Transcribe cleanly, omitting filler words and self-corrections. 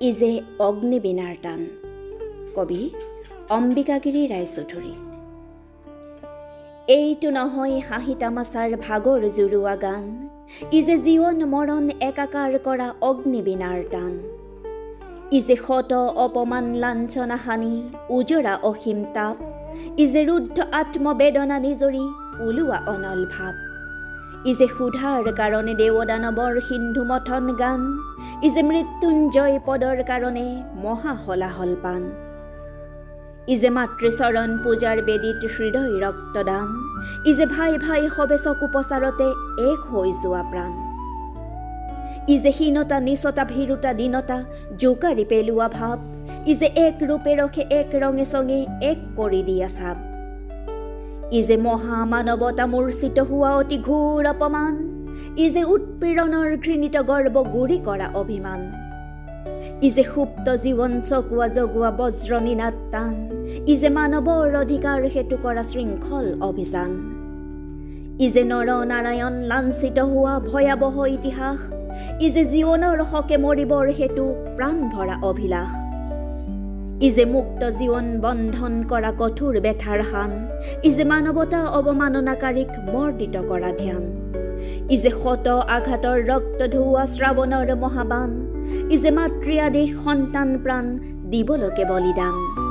ইজে অগ্নি বিনাৰ টান। কবি অম্বিকাগিৰি ৰায়চৌধুৰী। এইটো নহয় হাঁহি তামাচাৰ ভাগৰ জুৰুৱা গান, ইজে জীৱন মৰণ একাকাৰ কৰা অগ্নি বিনাৰ টান। ইজে শত অপমান লাঞ্ছনা হানি উজৰা অসীম তাপ, ইজে ৰুদ্ধ আত্মবেদনা নিজৰি ওলোৱা অনল ভাৱ। ইজে সুধাৰ কাৰণে দেৱদানৱৰ সিন্ধু মথন গান, ইজে মৃত্যুঞ্জয় পদৰ কাৰণে মহা হলাহল পান। ইজে মাতৃচৰণ পূজাৰ বেদীত হৃদয় ৰক্তদান, ইজে ভাই ভাই সবে চকু পচাৰতে এক হৈ যোৱা প্ৰাণ। ইজে হীনতা নিচতা ভীৰুতা দীনতা জোকাৰি পেলোৱা ভাৱ, ইজে এক ৰূপে ৰখে এক ৰঙে চঙে এক কৰি দিয়া চাপ। ইজে মহামানৱতা মূৰ্ছিত হোৱা অতি ঘোৰ অপমান, ইজে উৎপীড়নৰ ঘৃণিত গৰ্ব গুৰি কৰা অভিমান। ইজে সুপ্ত জীৱন চকুৱা জগুৱা বজ্ৰ নিনাদ টান, ইজে মানৱৰ অধিকাৰ হেতু কৰা শৃংখল অভিযান। ইজে নৰ নাৰায়ণ লাঞ্ছিত হোৱা ভয়াৱহ ইতিহাস, ইজে জীৱনৰ হকে মৰিবৰ হেতু প্ৰাণ ভৰা অভিলাষ। ইজে মুক্ত জীৱন বন্ধন কৰা কঠোৰ বেথাৰ হান, ইজে মানৱতা অৱমাননাকাৰীক মৰ্দিত কৰা ধ্যান। ইজে শত আঘাতৰ ৰক্ত ধুৱা শ্ৰাৱণৰ মহাবান, ইজে মাতৃ আদেশ সন্তান প্ৰাণ দিবলৈকে বলিদান।